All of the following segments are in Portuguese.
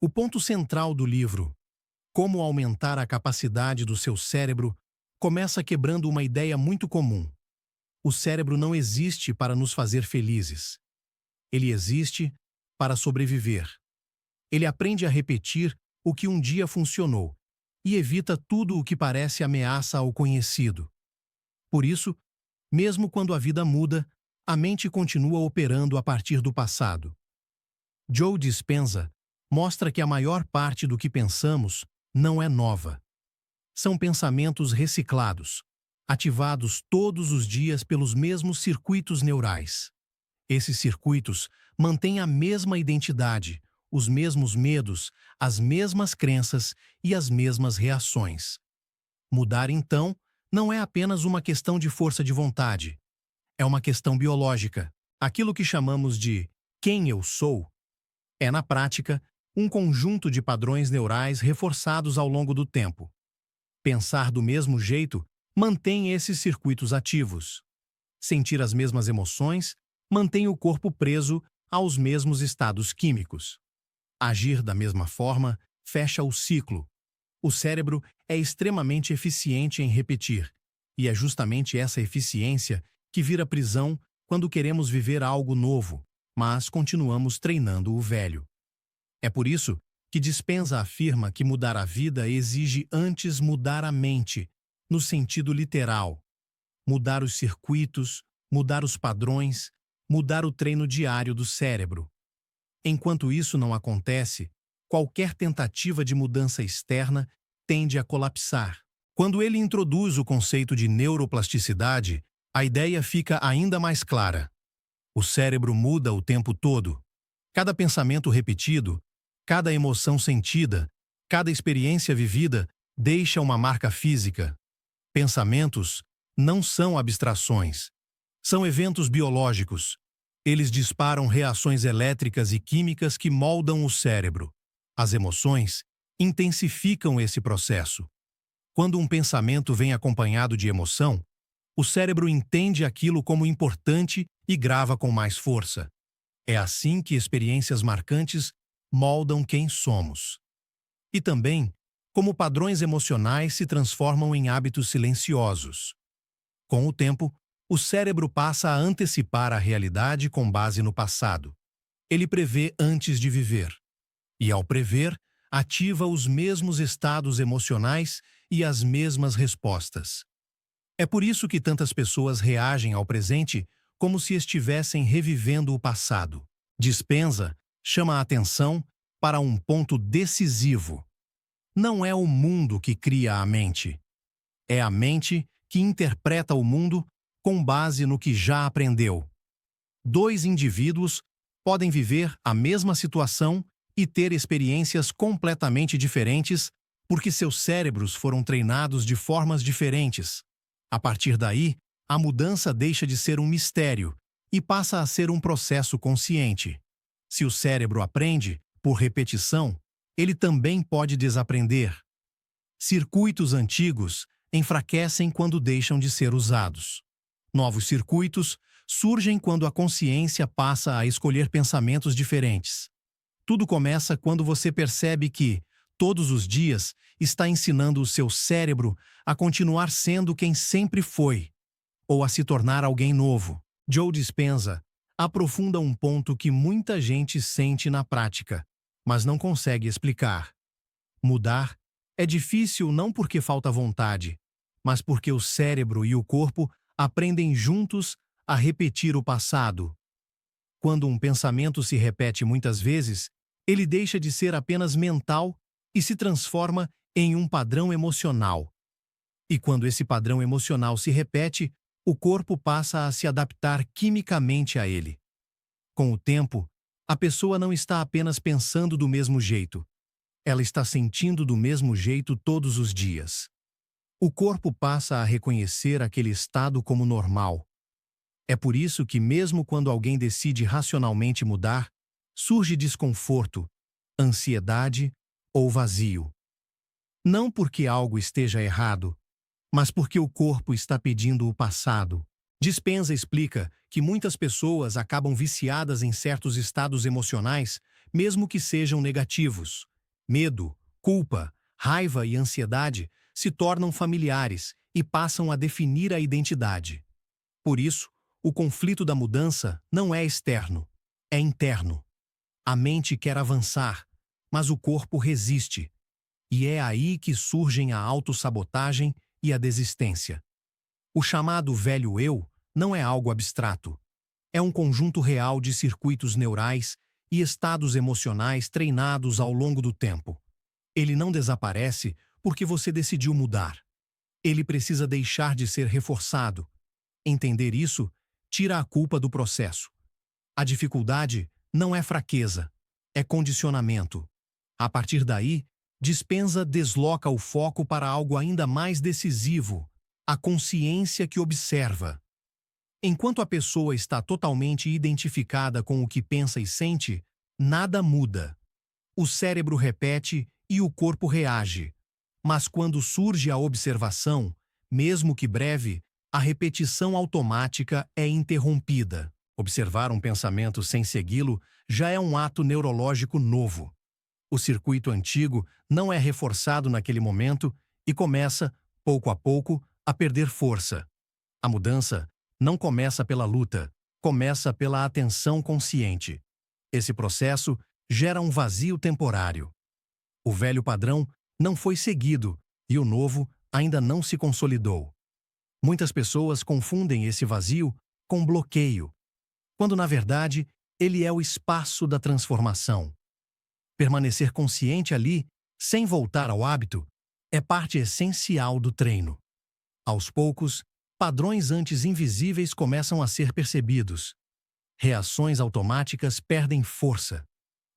O ponto central do livro, Como Aumentar a Capacidade do Seu Cérebro, começa quebrando uma ideia muito comum. O cérebro não existe para nos fazer felizes. Ele existe para sobreviver. Ele aprende a repetir o que um dia funcionou e evita tudo o que parece ameaça ao conhecido. Por isso, mesmo quando a vida muda, a mente continua operando a partir do passado. Joe Dispenza mostra que a maior parte do que pensamos não é nova. São pensamentos reciclados, ativados todos os dias pelos mesmos circuitos neurais. Esses circuitos mantêm a mesma identidade, os mesmos medos, as mesmas crenças e as mesmas reações. Mudar, então, não é apenas uma questão de força de vontade. É uma questão biológica. Aquilo que chamamos de quem eu sou é, na prática, um conjunto de padrões neurais reforçados ao longo do tempo. Pensar do mesmo jeito mantém esses circuitos ativos. Sentir as mesmas emoções mantém o corpo preso aos mesmos estados químicos. Agir da mesma forma fecha o ciclo. O cérebro é extremamente eficiente em repetir, e é justamente essa eficiência que vira prisão quando queremos viver algo novo, mas continuamos treinando o velho. É por isso que Dispenza afirma que mudar a vida exige antes mudar a mente, no sentido literal. Mudar os circuitos, mudar os padrões, mudar o treino diário do cérebro. Enquanto isso não acontece, qualquer tentativa de mudança externa tende a colapsar. Quando ele introduz o conceito de neuroplasticidade, a ideia fica ainda mais clara. O cérebro muda o tempo todo. Cada pensamento repetido, cada emoção sentida, cada experiência vivida deixa uma marca física. Pensamentos não são abstrações. São eventos biológicos. Eles disparam reações elétricas e químicas que moldam o cérebro. As emoções intensificam esse processo. Quando um pensamento vem acompanhado de emoção, o cérebro entende aquilo como importante e grava com mais força. É assim que experiências marcantes moldam quem somos. E também, como padrões emocionais se transformam em hábitos silenciosos. Com o tempo, o cérebro passa a antecipar a realidade com base no passado. Ele prevê antes de viver. E, ao prever, ativa os mesmos estados emocionais e as mesmas respostas. É por isso que tantas pessoas reagem ao presente como se estivessem revivendo o passado. Dispenza chama a atenção para um ponto decisivo. Não é o mundo que cria a mente. É a mente que interpreta o mundo com base no que já aprendeu. Dois indivíduos podem viver a mesma situação e ter experiências completamente diferentes porque seus cérebros foram treinados de formas diferentes. A partir daí, a mudança deixa de ser um mistério e passa a ser um processo consciente. Se o cérebro aprende, por repetição, ele também pode desaprender. Circuitos antigos enfraquecem quando deixam de ser usados. Novos circuitos surgem quando a consciência passa a escolher pensamentos diferentes. Tudo começa quando você percebe que, todos os dias, está ensinando o seu cérebro a continuar sendo quem sempre foi, ou a se tornar alguém novo. Joe Dispenza aprofunda um ponto que muita gente sente na prática, mas não consegue explicar. Mudar é difícil não porque falta vontade, mas porque o cérebro e o corpo aprendem juntos a repetir o passado. Quando um pensamento se repete muitas vezes, ele deixa de ser apenas mental e se transforma em um padrão emocional. E quando esse padrão emocional se repete, o corpo passa a se adaptar quimicamente a ele. Com o tempo, a pessoa não está apenas pensando do mesmo jeito. Ela está sentindo do mesmo jeito todos os dias. O corpo passa a reconhecer aquele estado como normal. É por isso que, mesmo quando alguém decide racionalmente mudar, surge desconforto, ansiedade ou vazio. Não porque algo esteja errado, mas porque o corpo está pedindo o passado. Dispenza explica que muitas pessoas acabam viciadas em certos estados emocionais, mesmo que sejam negativos. Medo, culpa, raiva e ansiedade se tornam familiares e passam a definir a identidade. Por isso, o conflito da mudança não é externo, é interno. A mente quer avançar, mas o corpo resiste. E é aí que surgem a autossabotagem e a desistência. O chamado velho eu não é algo abstrato. É um conjunto real de circuitos neurais e estados emocionais treinados ao longo do tempo. Ele não desaparece porque você decidiu mudar. Ele precisa deixar de ser reforçado. Entender isso tira a culpa do processo. A dificuldade não é fraqueza, é condicionamento. A partir daí, Dispenza desloca o foco para algo ainda mais decisivo, a consciência que observa. Enquanto a pessoa está totalmente identificada com o que pensa e sente, nada muda. O cérebro repete e o corpo reage. Mas quando surge a observação, mesmo que breve, a repetição automática é interrompida. Observar um pensamento sem segui-lo já é um ato neurológico novo. O circuito antigo não é reforçado naquele momento e começa, pouco a pouco, a perder força. A mudança não começa pela luta, começa pela atenção consciente. Esse processo gera um vazio temporário. O velho padrão não foi seguido e o novo ainda não se consolidou. Muitas pessoas confundem esse vazio com bloqueio, quando na verdade ele é o espaço da transformação. Permanecer consciente ali, sem voltar ao hábito, é parte essencial do treino. Aos poucos, padrões antes invisíveis começam a ser percebidos. Reações automáticas perdem força.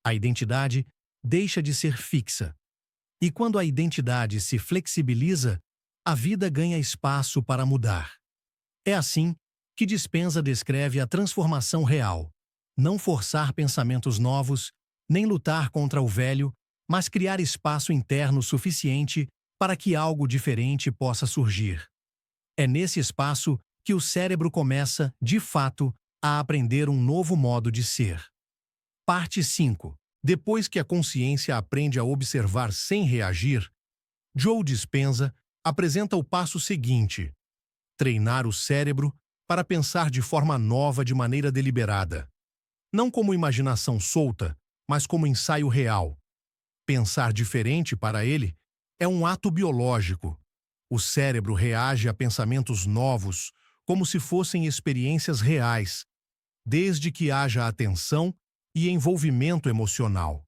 A identidade deixa de ser fixa. E quando a identidade se flexibiliza, a vida ganha espaço para mudar. É assim que Dispenza descreve a transformação real. Não forçar pensamentos novos, nem lutar contra o velho, mas criar espaço interno suficiente para que algo diferente possa surgir. É nesse espaço que o cérebro começa, de fato, a aprender um novo modo de ser. Parte 5. Depois que a consciência aprende a observar sem reagir, Joe Dispenza apresenta o passo seguinte: treinar o cérebro para pensar de forma nova de maneira deliberada. Não como imaginação solta, mas como ensaio real. Pensar diferente, para ele, é um ato biológico. O cérebro reage a pensamentos novos, como se fossem experiências reais, desde que haja atenção e envolvimento emocional.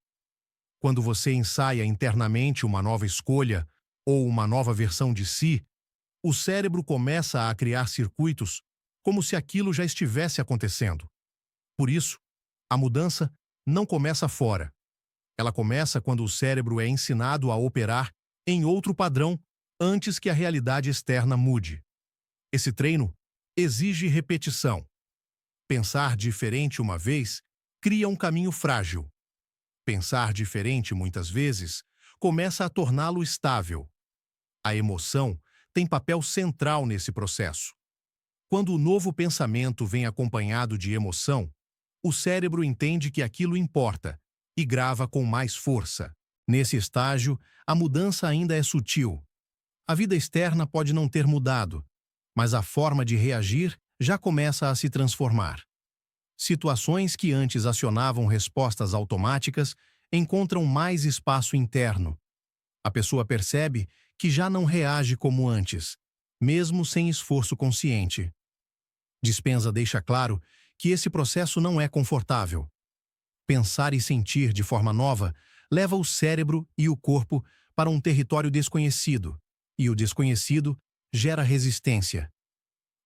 Quando você ensaia internamente uma nova escolha ou uma nova versão de si, o cérebro começa a criar circuitos como se aquilo já estivesse acontecendo. Por isso, a mudança não começa fora. Ela começa quando o cérebro é ensinado a operar em outro padrão antes que a realidade externa mude. Esse treino exige repetição. Pensar diferente uma vez cria um caminho frágil. Pensar diferente muitas vezes começa a torná-lo estável. A emoção tem papel central nesse processo. Quando o novo pensamento vem acompanhado de emoção, o cérebro entende que aquilo importa e grava com mais força. Nesse estágio, a mudança ainda é sutil. A vida externa pode não ter mudado, mas a forma de reagir já começa a se transformar. Situações que antes acionavam respostas automáticas encontram mais espaço interno. A pessoa percebe que já não reage como antes, mesmo sem esforço consciente. Dispenza deixa claro que esse processo não é confortável. Pensar e sentir de forma nova leva o cérebro e o corpo para um território desconhecido, e o desconhecido gera resistência.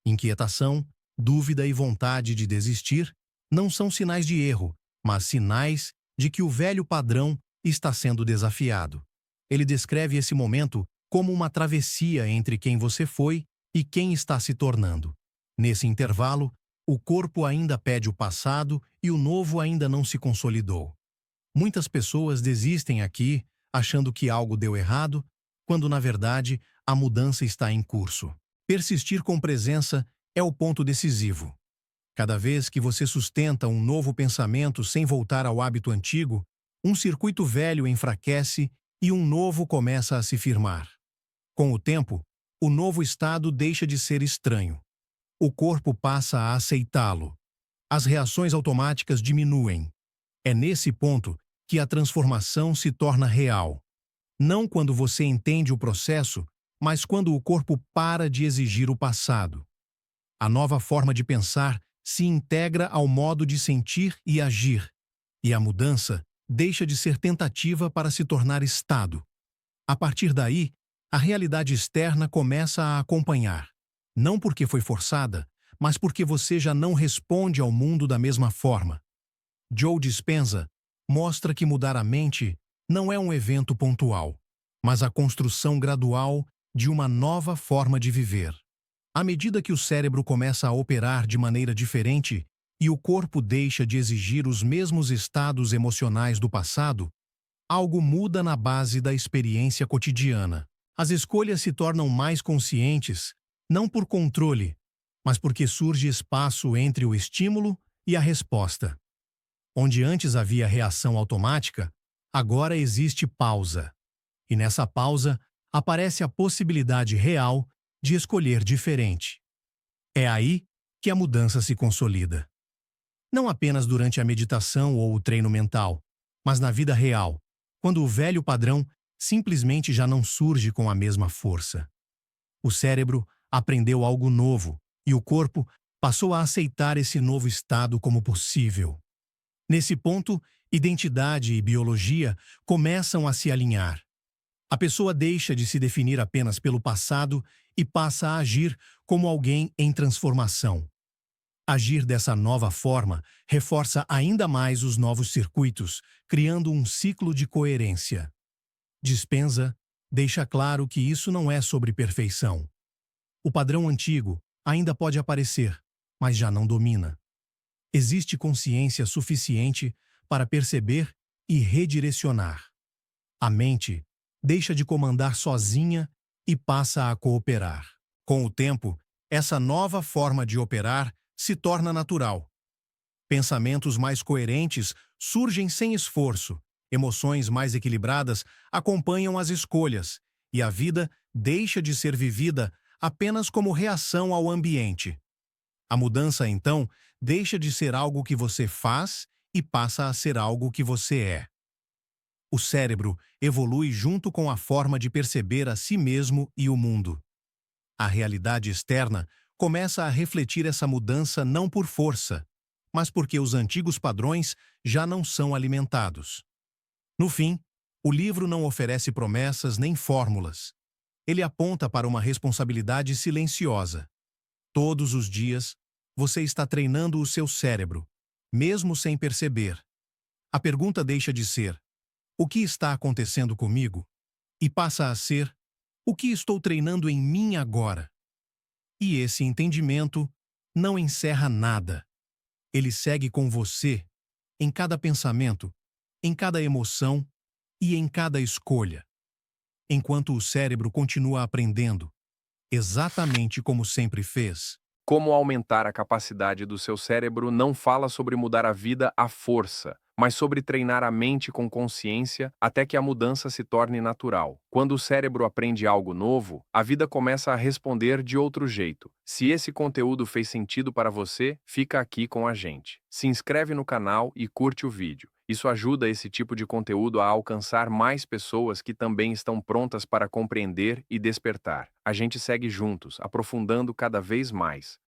Inquietação, dúvida e vontade de desistir não são sinais de erro, mas sinais de que o velho padrão está sendo desafiado. Ele descreve esse momento como uma travessia entre quem você foi e quem está se tornando. Nesse intervalo, o corpo ainda pede o passado e o novo ainda não se consolidou. Muitas pessoas desistem aqui, achando que algo deu errado, quando na verdade a mudança está em curso. Persistir com presença é o ponto decisivo. Cada vez que você sustenta um novo pensamento sem voltar ao hábito antigo, Um circuito velho enfraquece e um novo começa a se firmar. Com o tempo, o novo estado deixa de ser estranho. O corpo passa a aceitá-lo. As reações automáticas diminuem. É nesse ponto que a transformação se torna real. Não quando você entende o processo, mas quando o corpo para de exigir o passado. A nova forma de pensar se integra ao modo de sentir e agir, e a mudança deixa de ser tentativa para se tornar estado. A partir daí, a realidade externa começa a acompanhar, não porque foi forçada, mas porque você já não responde ao mundo da mesma forma. Joe Dispenza mostra que mudar a mente não é um evento pontual, mas a construção gradual de uma nova forma de viver. À medida que o cérebro começa a operar de maneira diferente e o corpo deixa de exigir os mesmos estados emocionais do passado, algo muda na base da experiência cotidiana. As escolhas se tornam mais conscientes, não por controle, mas porque surge espaço entre o estímulo e a resposta. Onde antes havia reação automática, agora existe pausa. E nessa pausa aparece a possibilidade real de escolher diferente. É aí que a mudança se consolida. Não apenas durante a meditação ou o treino mental, mas na vida real, quando o velho padrão simplesmente já não surge com a mesma força. O cérebro aprendeu algo novo e o corpo passou a aceitar esse novo estado como possível. Nesse ponto, identidade e biologia começam a se alinhar. A pessoa deixa de se definir apenas pelo passado e passa a agir como alguém em transformação. Agir dessa nova forma reforça ainda mais os novos circuitos, criando um ciclo de coerência. Dispenza deixa claro que isso não é sobre perfeição. O padrão antigo ainda pode aparecer, mas já não domina. Existe consciência suficiente para perceber e redirecionar. A mente deixa de comandar sozinha e passa a cooperar. Com o tempo, essa nova forma de operar se torna natural. Pensamentos mais coerentes surgem sem esforço, emoções mais equilibradas acompanham as escolhas, e a vida deixa de ser vivida apenas como reação ao ambiente. A mudança, então, deixa de ser algo que você faz e passa a ser algo que você é. O cérebro evolui junto com a forma de perceber a si mesmo e o mundo. A realidade externa começa a refletir essa mudança não por força, mas porque os antigos padrões já não são alimentados. No fim, o livro não oferece promessas nem fórmulas. Ele aponta para uma responsabilidade silenciosa. Todos os dias, você está treinando o seu cérebro, mesmo sem perceber. A pergunta deixa de ser: o que está acontecendo comigo? E passa a ser: o que estou treinando em mim agora? E esse entendimento não encerra nada. Ele segue com você, em cada pensamento, em cada emoção e em cada escolha. Enquanto o cérebro continua aprendendo, exatamente como sempre fez. Como aumentar a capacidade do seu cérebro não fala sobre mudar a vida à força, mas sobre treinar a mente com consciência até que a mudança se torne natural. Quando o cérebro aprende algo novo, a vida começa a responder de outro jeito. Se esse conteúdo fez sentido para você, fica aqui com a gente. Se inscreve no canal e curte o vídeo. Isso ajuda esse tipo de conteúdo a alcançar mais pessoas que também estão prontas para compreender e despertar. A gente segue juntos, aprofundando cada vez mais.